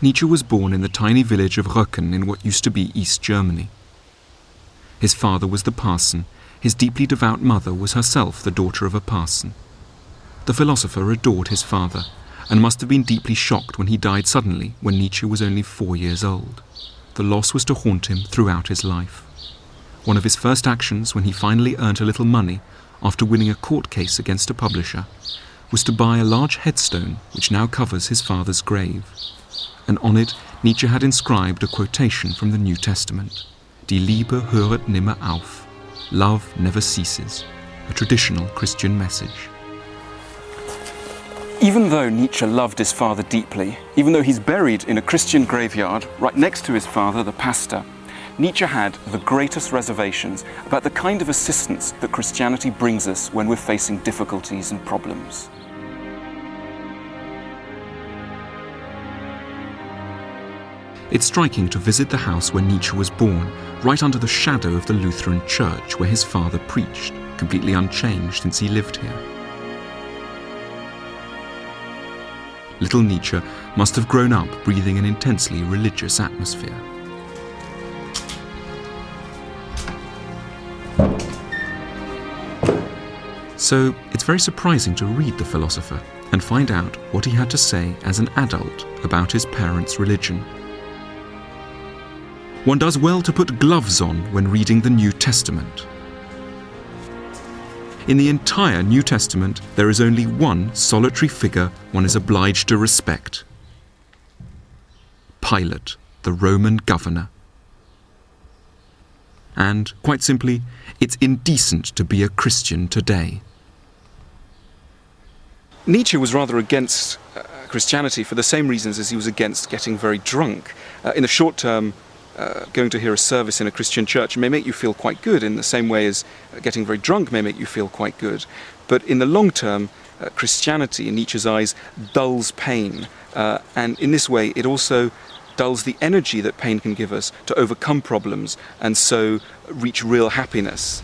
Nietzsche was born in the tiny village of Röcken in what used to be East Germany. His father was the parson, his deeply devout mother was herself the daughter of a parson. The philosopher adored his father, and must have been deeply shocked when he died suddenly when Nietzsche was only 4 years old. The loss was to haunt him throughout his life. One of his first actions when he finally earned a little money, after winning a court case against a publisher, was to buy a large headstone which now covers his father's grave. And on it Nietzsche had inscribed a quotation from the New Testament. Die Liebe höret nimmer auf. Love never ceases. A traditional Christian message. Even though Nietzsche loved his father deeply, even though he's buried in a Christian graveyard right next to his father, the pastor, Nietzsche had the greatest reservations about the kind of assistance that Christianity brings us when we're facing difficulties and problems. It's striking to visit the house where Nietzsche was born, right under the shadow of the Lutheran church where his father preached, completely unchanged since he lived here. Little Nietzsche must have grown up breathing an intensely religious atmosphere. So it's very surprising to read the philosopher and find out what he had to say as an adult about his parents' religion. One does well to put gloves on when reading the New Testament. In the entire New Testament, there is only one solitary figure one is obliged to respect. Pilate, the Roman governor. And, quite simply, it's indecent to be a Christian today. Nietzsche was rather against Christianity for the same reasons as he was against getting very drunk. In the short term, going to hear a service in a Christian church may make you feel quite good in the same way as getting very drunk may make you feel quite good. But in the long term, Christianity, in Nietzsche's eyes, dulls pain. And in this way, it also dulls the energy that pain can give us to overcome problems and so reach real happiness.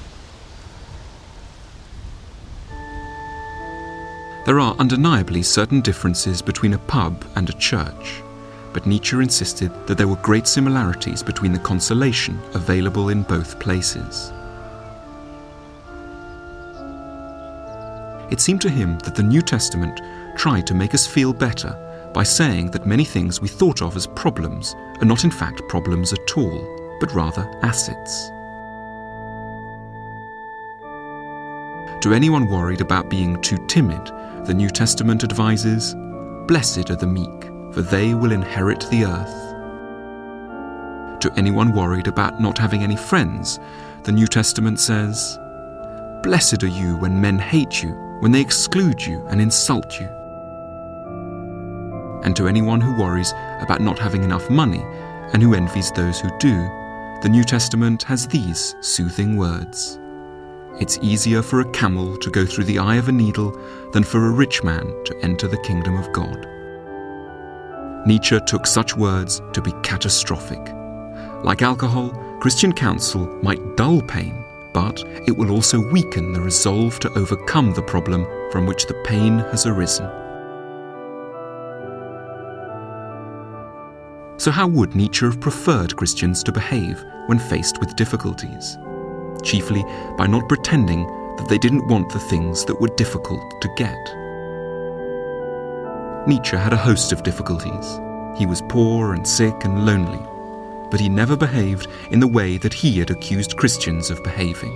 There are undeniably certain differences between a pub and a church. But Nietzsche insisted that there were great similarities between the consolation available in both places. It seemed to him that the New Testament tried to make us feel better by saying that many things we thought of as problems are not in fact problems at all, but rather assets. To anyone worried about being too timid, the New Testament advises, "Blessed are the meek, for they will inherit the earth." To anyone worried about not having any friends, the New Testament says, "Blessed are you when men hate you, when they exclude you and insult you." And to anyone who worries about not having enough money and who envies those who do, the New Testament has these soothing words. It's easier for a camel to go through the eye of a needle than for a rich man to enter the kingdom of God. Nietzsche took such words to be catastrophic. Like alcohol, Christian counsel might dull pain, but it will also weaken the resolve to overcome the problem from which the pain has arisen. So how would Nietzsche have preferred Christians to behave when faced with difficulties? Chiefly by not pretending that they didn't want the things that were difficult to get. Nietzsche had a host of difficulties. He was poor and sick and lonely, but he never behaved in the way that he had accused Christians of behaving.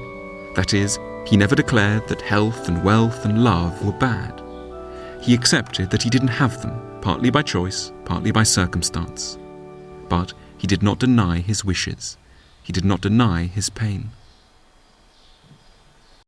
That is, he never declared that health and wealth and love were bad. He accepted that he didn't have them, partly by choice, partly by circumstance. But he did not deny his wishes. He did not deny his pain.